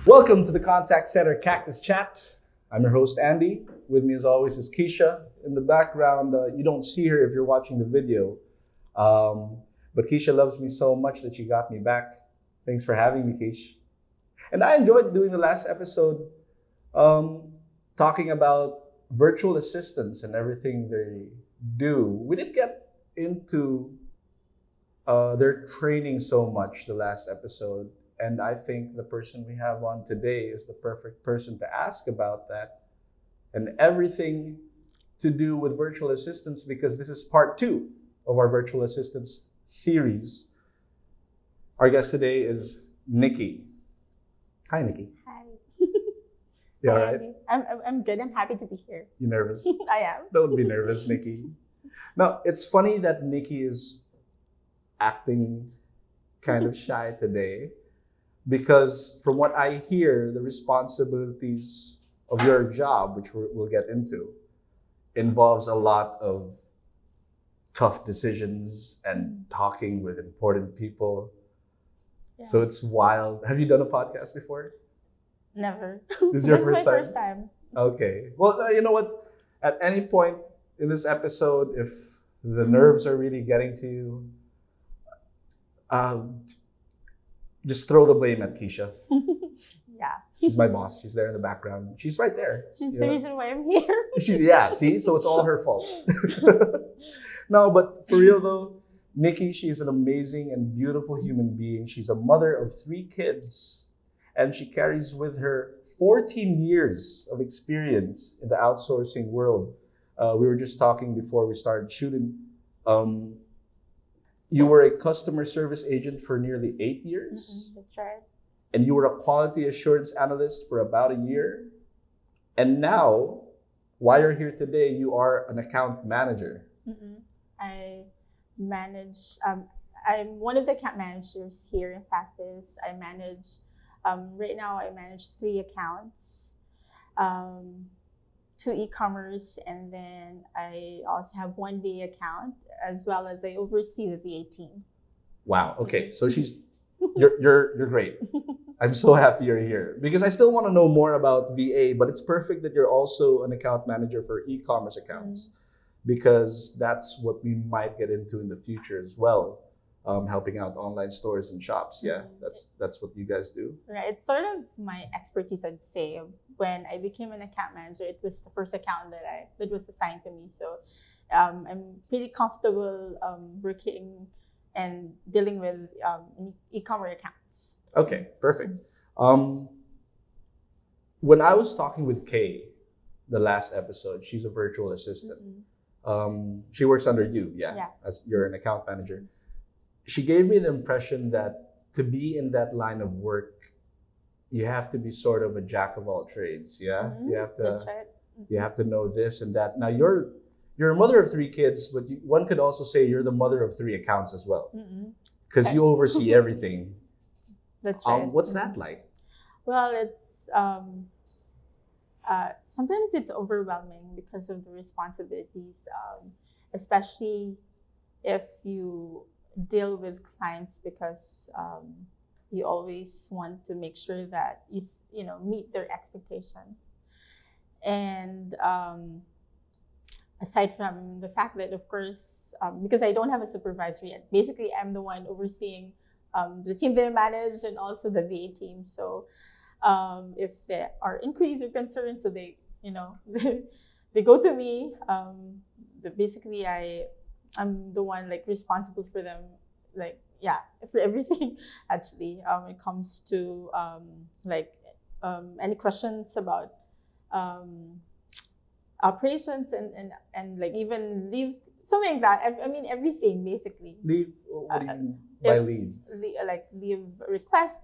Welcome to the Contact Center Cactus Chat. I'm your host, Andy. With me, as always, is Keisha. In the background, you don't see her if you're watching the video. But Keisha loves me so much that she got me back. Thanks for having me, Keish. And I enjoyed doing the last episode talking about virtual assistants and everything they do. We didn't get into their training so much the last episode. And I think the person we have on today is the perfect person to ask about that and everything to do with virtual assistants, because this is part 2 of our virtual assistants series. Our guest today is Nikki. Hi, Nikki. Hi. You all Hi, right? Andy. I'm good. I'm happy to be here. You nervous? I am. Don't be nervous, Nikki. Now, it's funny that Nikki is acting kind of shy today, because from what I hear, the responsibilities of your job, which we'll get into, involves a lot of tough decisions and talking with important people. Yeah. So it's wild. Have you done a podcast before? Never. This is your first my time? first time. Okay. Well, you know what? At any point in this episode, if the nerves are really getting to you, just throw the blame at Keisha. Yeah. She's my boss. She's there in the background. She's right there. She's you the know? reason why I'm here. Yeah, see? So it's all her fault. No, but for real though, Nikki, she's an amazing and beautiful human being. She's a mother of 3 kids, and she carries with her 14 years of experience in the outsourcing world. We were just talking before we started shooting. You were a customer service agent for nearly 8 years. That's right. And you were a quality assurance analyst for about a year. And now, while you're here today, you are an account manager. I manage, I'm one of the account managers here in Pac Biz. I manage, right now I manage 3 accounts, 2 e-commerce, and then I also have 1 VA account, as well as I oversee the VA team. Wow. Okay. So you're great. I'm so happy you're here, because I still want to know more about VA, but it's perfect that you're also an account manager for e-commerce accounts, because that's what we might get into in the future as well. Helping out online stores and shops. Yeah, that's what you guys do. Right. It's sort of my expertise, I'd say. When I became an account manager, it was the first account that was assigned to me. So I'm pretty comfortable working and dealing with e-commerce accounts. Okay, perfect. When I was talking with Kay the last episode, she's a virtual assistant. She works under you, yeah, as you're an account manager. She gave me the impression that to be in that line of work, you have to be sort of a jack of all trades. Yeah, you have to. That's right. You have to know this and that. Now you're a mother of 3 kids, but one could also say you're the mother of 3 accounts as well, because you oversee everything. That's right. What's that like? Well, it's sometimes it's overwhelming because of the responsibilities, especially if you deal with clients, because you always want to make sure that you meet their expectations. And aside from the fact that, of course, because I don't have a supervisor yet, basically I'm the one overseeing the team that I manage and also the VA team. So if there are inquiries or concerns, so they they go to me. Basically, I'm the one responsible for them, for everything actually. When it comes to any questions about operations and even leave, something like that. I mean everything basically. Leave? What do you mean by leave? Leave request.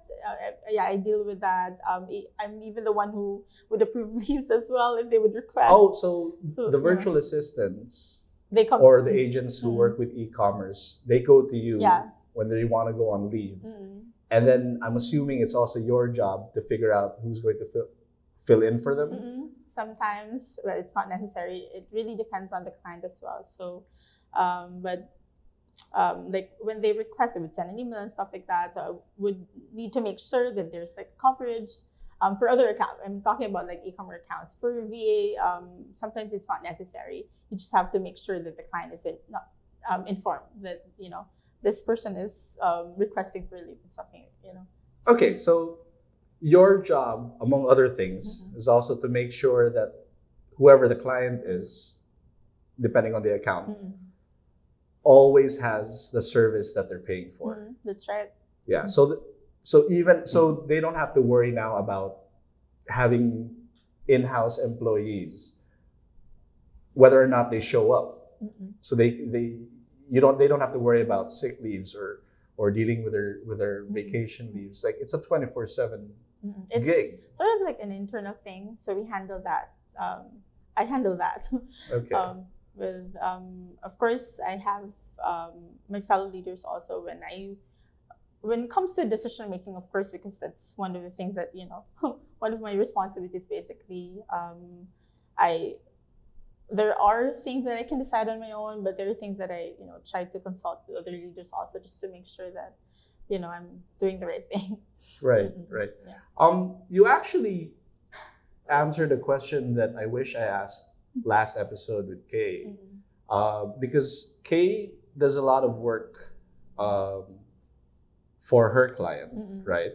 I deal with that. I'm even the one who would approve leaves as well if they would request. Oh, so the virtual assistants, they come, or the agents who work with e-commerce, they go to you when they want to go on leave. And then I'm assuming it's also your job to figure out who's going to fill in for them. Sometimes, but it's not necessary. It really depends on the client as well. So, when they request, they would send an email and stuff like that. So I would need to make sure that there's coverage For other accounts, I'm talking about like e-commerce accounts. For VA, sometimes it's not necessary. You just have to make sure that the client is not informed that this person is requesting for leave and something. Okay, so your job, among other things, is also to make sure that whoever the client is, depending on the account, always has the service that they're paying for. That's right. Yeah. So they don't have to worry now about having in-house employees, whether or not they show up. So they don't have to worry about sick leaves or dealing with their vacation leaves. Like, it's a 24/7 It's gig. sort of like an internal thing. So we handle that. I handle that. Okay. With of course, I have my fellow leaders also when it comes to decision making, of course, because that's one of the things that one of my responsibilities basically. There are things that I can decide on my own, but there are things that I try to consult with other leaders also, just to make sure that I'm doing the right thing. Right. Yeah. You actually answered a question that I wish I asked last episode with Kay, because Kay does a lot of work for her client, right?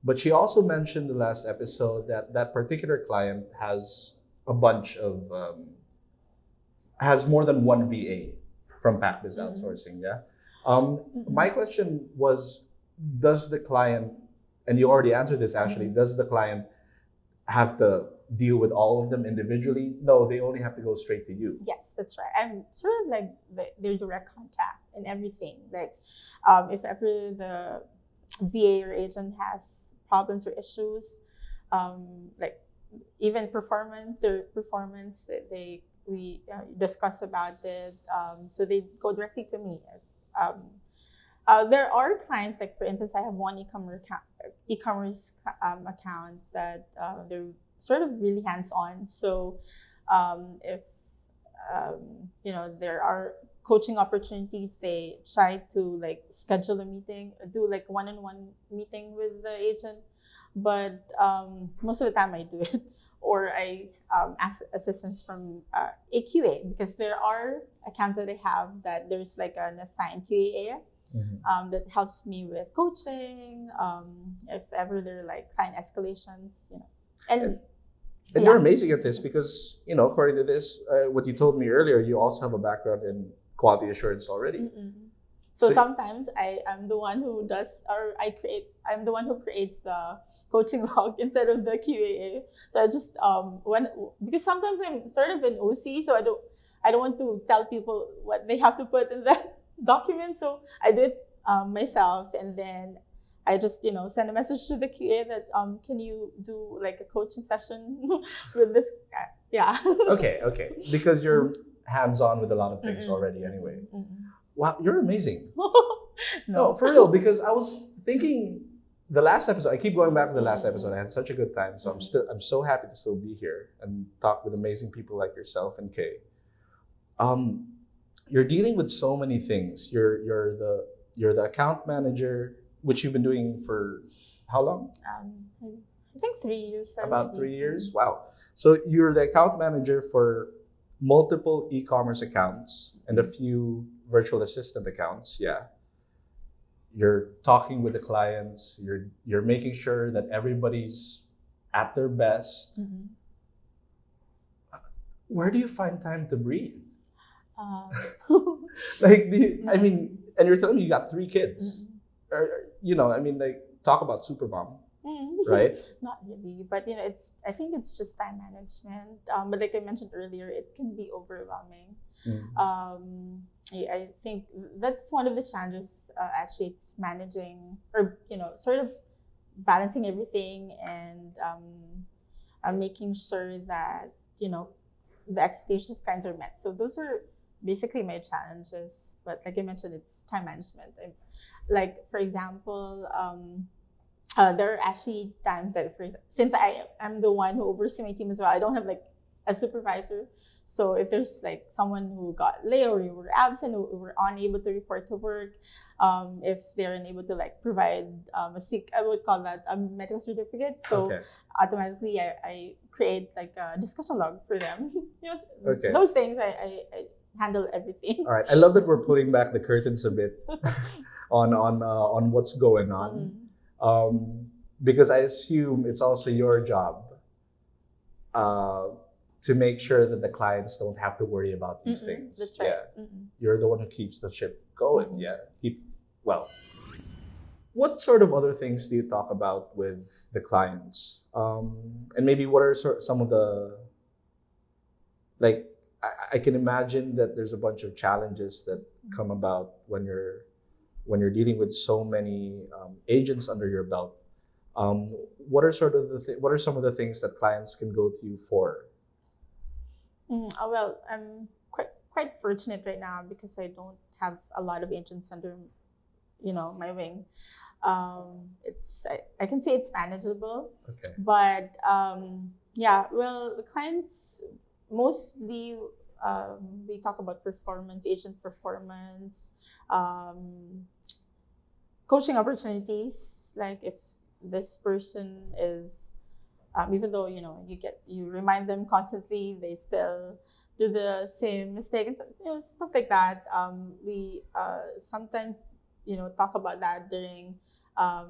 But she also mentioned the last episode that particular client has a bunch of has more than one VA from Pac Biz outsourcing. Yeah. My question was, does the client, and you already answered this actually, does the client have to deal with all of them individually? No, they only have to go straight to you. Yes, that's right. I'm sort of like their direct contact and everything. Like, if ever the VA or agent has problems or issues, like even their performance, we discuss about it. So they go directly to me. There are clients, like for instance, I have one e-commerce account that they're sort of really hands-on. So if there are coaching opportunities, they try to like schedule a meeting, do like one-on-one meeting with the agent. But most of the time I do it, or I ask assistance from AQA, because there are accounts that I have that there's like an assigned QA that helps me with coaching, if ever there are like client escalations, And you're amazing at this because, according to this, what you told me earlier, you also have a background in quality assurance already. So sometimes I am the one who I'm the one who creates the coaching log instead of the QAA. So I just because sometimes I'm sort of an OC, so I don't want to tell people what they have to put in that document. So I do it myself, and then I just send a message to the QA that can you do like a coaching session with this guy? Yeah. Okay. Because you're hands-on with a lot of things already anyway. Wow, you're amazing. No, for real, because I was thinking the last episode, I keep going back to the last episode. I had such a good time. So I'm so happy to still be here and talk with amazing people like yourself and Kay. You're dealing with so many things. You're the account manager, which you've been doing for how long? I think 3 years. About 3 years? Wow. So you're the account manager for multiple e-commerce accounts and a few virtual assistant accounts. Yeah. You're talking with the clients. You're making sure that everybody's at their best. Where do you find time to breathe? And you're telling me you got 3 kids. Talk about super mom, right? Not really, but I think it's just time management. But like I mentioned earlier, it can be overwhelming. I think that's one of the challenges. Actually, it's managing or sort of balancing everything and making sure that the expectations of clients are met. So those are basically my challenges. But like I mentioned, it's time management. Like for example, there are actually times that since I am the one who oversees my team as well, I don't have like a supervisor. So if there's like someone who got late or who were absent, who were unable to report to work, if they're unable to like provide I would call that a medical certificate. So automatically I create like a discussion log for them. Those things I handle everything. All right, I love that we're pulling back the curtains a bit on what's going on, because I assume it's also your job to make sure that the clients don't have to worry about these things. That's right. Yeah, you're the one who keeps the ship going. Yeah, well. What sort of other things do you talk about with the clients? And maybe what are some of the, like, I can imagine that there's a bunch of challenges that come about when you're dealing with so many agents under your belt. What are some of the things that clients can go to you for? Well, I'm quite fortunate right now because I don't have a lot of agents under my wing. I can say it's manageable. Okay. But the clients mostly we talk about performance, agent performance, coaching opportunities. Like if this person is even though you remind them constantly, they still do the same mistakes, stuff like that. We sometimes talk about that during our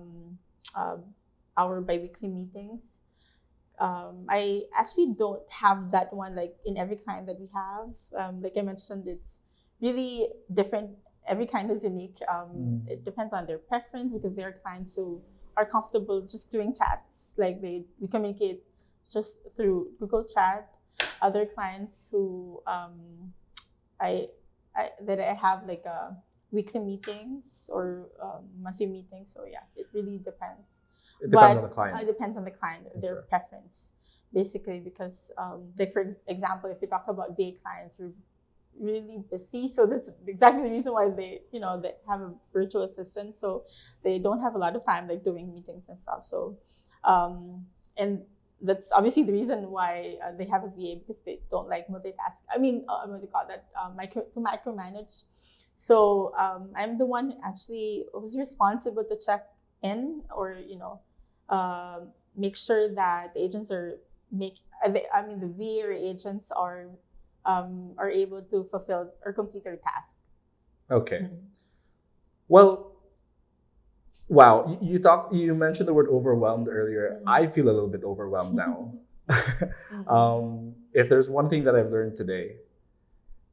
biweekly meetings. I actually don't have that one like in every client that we have. Like I mentioned, it's really different. Every client is unique. It depends on their preference because there are clients who are comfortable just doing chats. Like we communicate just through Google Chat. Other clients who I have like weekly meetings or monthly meetings. So yeah, it really depends. It depends on the client. It depends on the client, their preference, basically. Because like for example, if you talk about VA clients who are really busy, so that's exactly the reason why they have a virtual assistant. So they don't have a lot of time like doing meetings and stuff. So and that's obviously the reason why they have a VA, because they don't like multitask. I mean, what do you call that? To micromanage. So I'm the one actually who's responsible to check in or make sure that the agents the VA or agents are able to fulfill or complete their task. Okay. Well, wow. You mentioned the word overwhelmed earlier. I feel a little bit overwhelmed now. If there's one thing that I've learned today,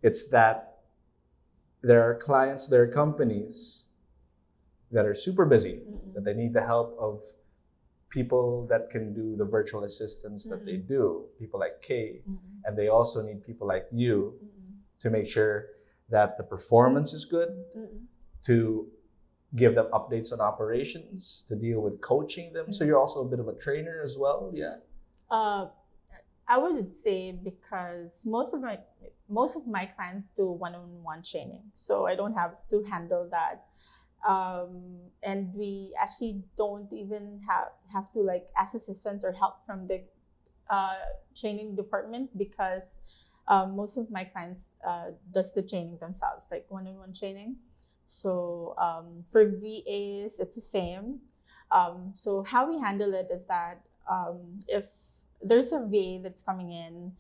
it's that there are companies that are super busy, that they need the help of people that can do the virtual assistants that they do, people like Kay, and they also need people like you to make sure that the performance is good, to give them updates on operations, to deal with coaching them. So you're also a bit of a trainer as well, yeah? I would say because most of my clients do one-on-one training, so I don't have to handle that. And we actually don't even have to like ask assistance or help from the training department, because most of my clients does the training themselves, like one-on-one training. So for VAs, it's the same. So how we handle it is that if there's a VA that's coming in,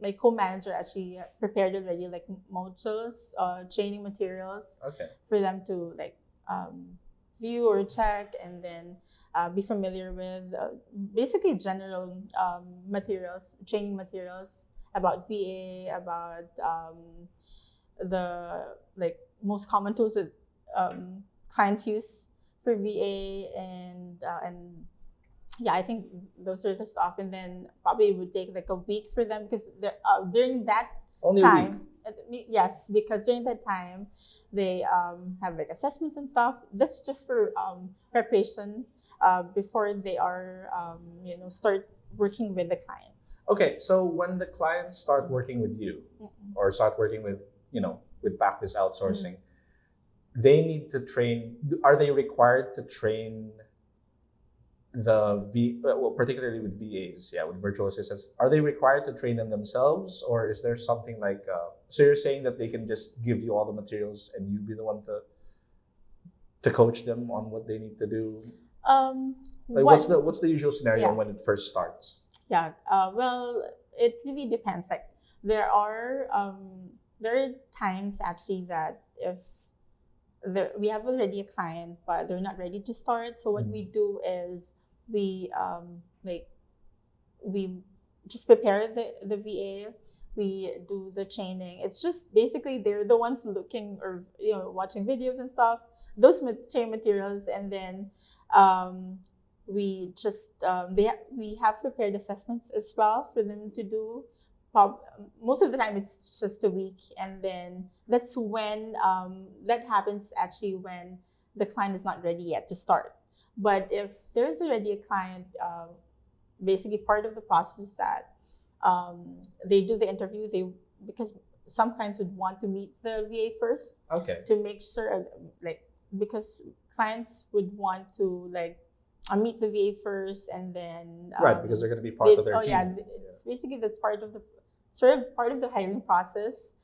my co-manager actually prepared already like modules, training materials for them to like view or check, and then be familiar with basically general materials, training materials about VA, about the like most common tools that clients use for VA, and yeah, I think those are the stuff. And then probably it would take like a week for them, because during that time, yes, because during that time they have like assessments and stuff. That's just for preparation before they are start working with the clients. Okay, so when the clients start working with you or start working with Pac Biz outsourcing, they need to train. Are they required to train particularly with VAs, with virtual assistants, are they required to train them themselves, or is there something like? So you're saying that they can just give you all the materials and you be the one to coach them on what they need to do? Like what's the usual scenario when it first starts? Well, it really depends. Like there are times actually that if we have already a client but they're not ready to start, so what we do is we just prepare the VA. We do the training. It's just basically they're the ones looking or watching videos and stuff, those materials, and then we just we have prepared assessments as well for them to do. Most of the time it's just a week, and then that's when that happens actually when the client is not ready yet to start. But if there's already a client, basically part of the process is that they do the interview. Because some clients would want to meet the VA first, to make sure, because clients would want to meet the VA first, and then because they're going to be part of their team. It's basically that's part of the hiring process.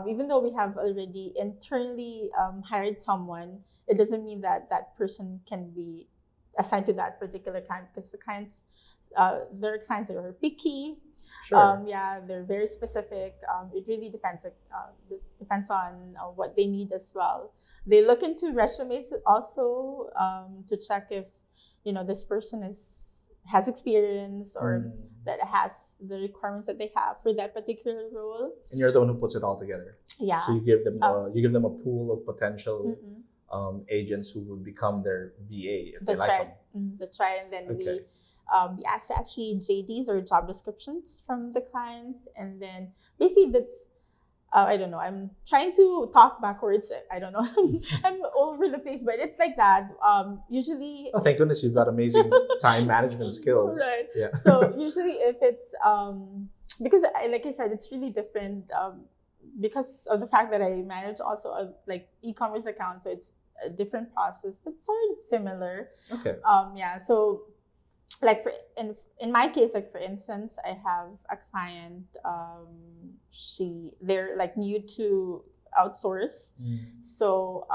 Even though we have already internally hired someone, it doesn't mean that that person can be assigned to that particular client, because the clients, there are clients that are picky. Sure. They're very specific. It really depends. Depends on what they need as well. They look into resumes also to check if this person has experience or that has the requirements that they have for that particular role. And you're the one who puts it all together. Yeah. So you give them a pool of potential agents who will become their VA if they like them. That's right. And then we ask actually JDs or job descriptions from the clients, and then basically that's I don't know. I'm trying to talk backwards. I don't know. I'm all over the place, but it's like that. Usually. Oh, thank goodness you've got amazing time management skills. Right. Yeah. So usually, if it's because like I said, it's really different because of the fact that I manage also a e-commerce account, so it's a different process, but sort of similar. Okay. So. In my case, for instance, I have a client. They're new to outsource. So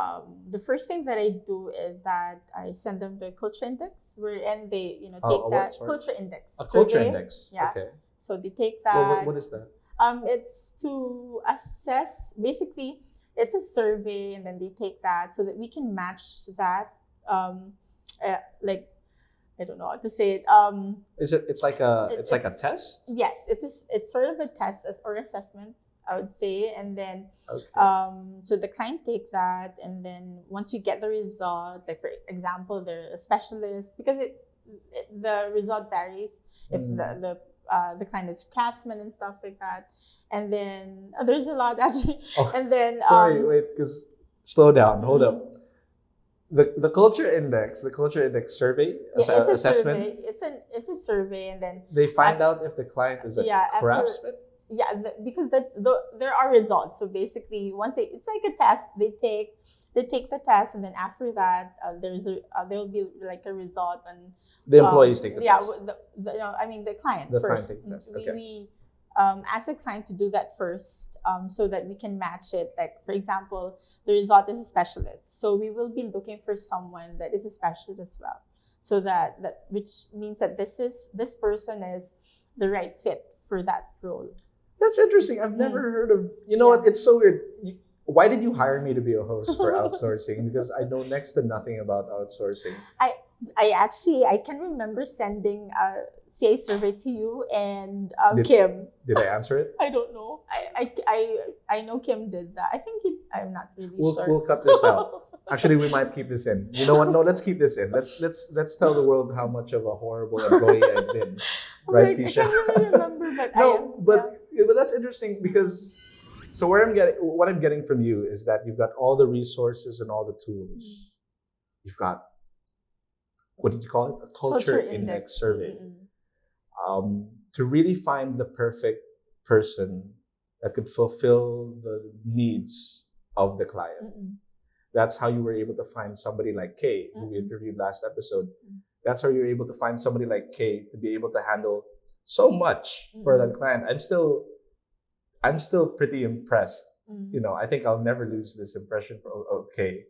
the first thing that I do is that I send them the culture index, wherein they take that culture index. A culture index. Yeah. Okay. So they take that. Well, what is that? It's to assess. Basically, it's a survey, and then they take that so that we can match that. I don't know how to say it. It's like a test? Yes, it's sort of a test or assessment, I would say. And then so the client take that, and then once we get the result, for example, they're a specialist, because the result varies if the client is craftsman and stuff like that. And then there's a lot actually. And then sorry, wait, because slow down, hold up. The culture index survey assessment. It's a survey, and then they find out if the client is a craftsman. Because there are results. So basically, once it's like a test, they take the test, and then after that, there'll be a result, and the employees take the test. The client first. Client take the test. Okay. We ask the client to do that first, so that we can match it. For example, the result is a specialist, so we will be looking for someone that is a specialist as well. So that which means that this person is the right fit for that role. That's interesting. I've never heard of. What? It's so weird. Why did you hire me to be a host for outsourcing? Because I know next to nothing about outsourcing. I can remember sending a CA survey to you and Kim. Did I answer it? I don't know. I know Kim did that. I think I'm not really sure. We'll cut this out. Actually, we might keep this in. You know what? No, let's keep this in. Let's tell the world how much of a horrible employee I've been. Right, Keisha? I can't really remember, but but that's interesting, because so what I'm getting from you is that you've got all the resources and all the tools. You've got, what did you call it? A culture index survey. To really find the perfect person that could fulfill the needs of the client. That's how you were able to find somebody like Kay, who we interviewed last episode. That's how you're able to find somebody like Kay to be able to handle so much for that client. I'm still pretty impressed. You know, I think I'll never lose this impression of Kay,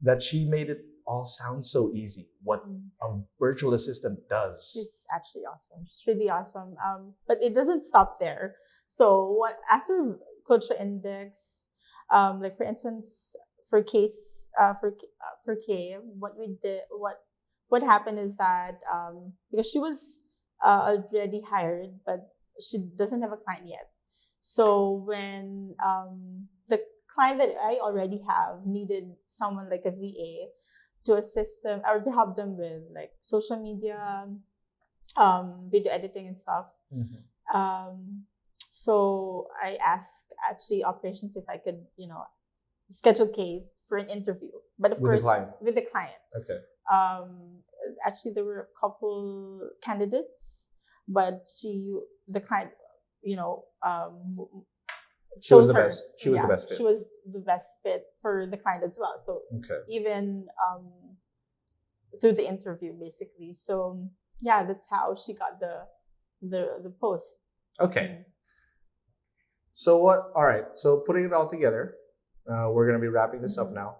that she made it all sound so easy. What a virtual assistant does. She's actually awesome. She's really awesome. But it doesn't stop there. So after culture index, like for instance, for Kay, what happened is that because she was already hired, but she doesn't have a client yet. So when the client that I already have needed someone like a VA to assist them or to help them with like social media, video editing and stuff. So I asked actually operations if I could, you know, schedule Kay for an interview. But of course, with the client. Okay. Actually, there were a couple candidates, but the client, you know, she was the best. She was the best fit. She was the best fit for the client as well. So even through the interview, basically. So yeah, that's how she got the post. Okay. So what? All right. So putting it all together, we're gonna be wrapping this up now.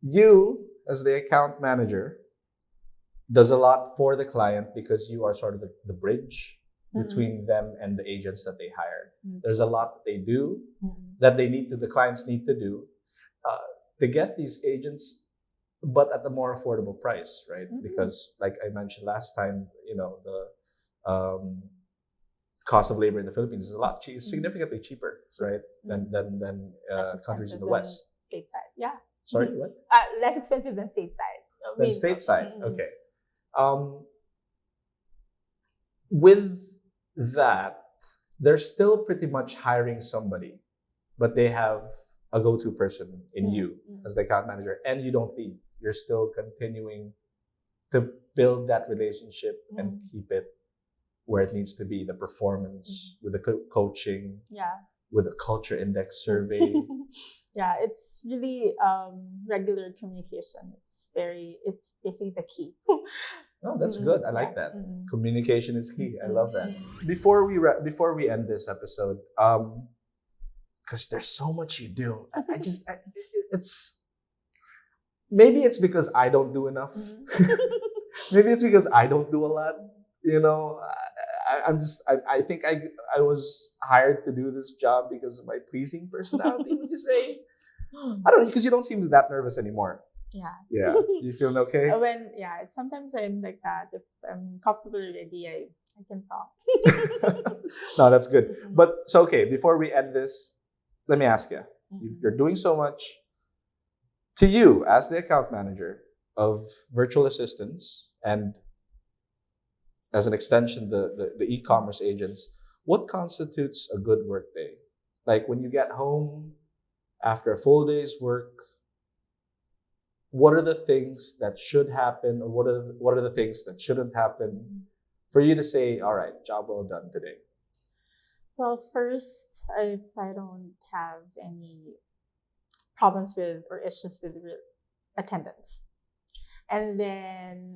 You, as the account manager, does a lot for the client because you are sort of the bridge between them and the agents that they hired. There's a lot that they do that the clients need to do to get these agents, but at a more affordable price, right? Because like I mentioned last time, you know, the cost of labor in the Philippines is a lot significantly cheaper, right? Than countries in the West. Stateside, yeah. Sorry, what? Less expensive than stateside. Than stateside, okay. With that, they're still pretty much hiring somebody, but they have a go-to person in you as the account manager, and you don't leave. You're still continuing to build that relationship and keep it where it needs to be, the performance, with the coaching, with the culture index survey. Yeah, it's really regular communication. It's basically the key. Oh, that's good. I like that. Communication is key. I love that. Before we end this episode, because there's so much you do, maybe it's because I don't do enough. Maybe it's because I don't do a lot. You know, I think I was hired to do this job because of my pleasing personality. Would you say? I don't know, because you don't seem that nervous anymore. Yeah. You feeling okay? Sometimes I'm like that. If I'm comfortable already, I can talk. No, that's good. But so okay, before we end this, let me ask you. You're doing so much. To you, as the account manager of virtual assistants and as an extension, the e-commerce agents, what constitutes a good work day? Like when you get home after a full day's work, what are the things that should happen, or what are the things that shouldn't happen for you to say, all right, job well done today? Well, first, if I don't have any problems with or issues with attendance, and then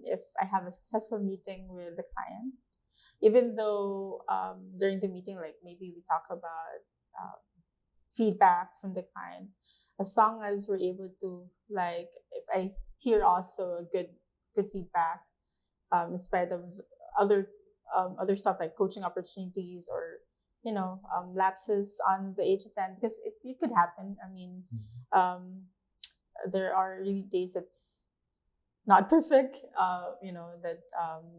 if I have a successful meeting with the client, even though during the meeting, like maybe we talk about feedback from the client, as long as we're able to, like, if I hear also a good feedback, in spite of other stuff like coaching opportunities or, you know, lapses on the agent's end, because it could happen. I mean, there are really days it's not perfect, you know, that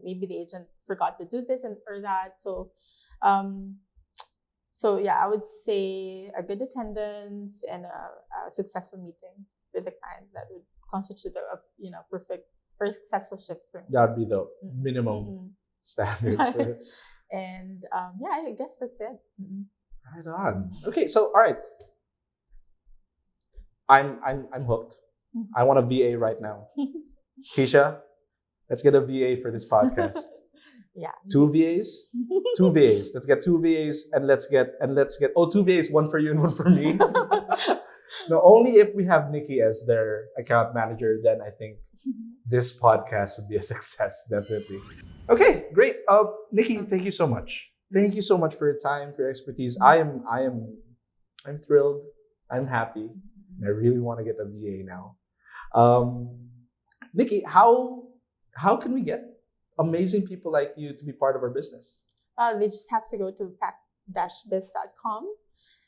maybe the agent forgot to do this or that. So yeah, I would say a good attendance and a successful meeting with the client, that would constitute a perfect or successful shift for me. That would be the minimum standard. And yeah, I guess that's it. Right on. Okay, so all right, I'm hooked. I want a VA right now. Keisha, let's get a VA for this podcast. Yeah. 2 VAs? 2 VAs. Let's get 2 VAs and let's get 2 VAs, one for you and one for me. No, only if we have Nikki as their account manager, then I think this podcast would be a success, definitely. Okay, great. Nikki, thank you so much. Thank you so much for your time, for your expertise. I'm thrilled. I'm happy. And I really want to get a VA now. Nikki, how can we get amazing people like you to be part of our business? They just have to go to pac-biz.com.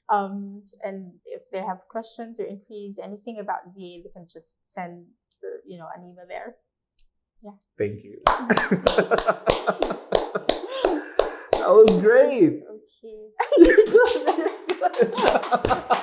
And if they have questions or inquiries, anything about VA, they can just send an email there. Yeah. Thank you. That was great. Okay. You're good.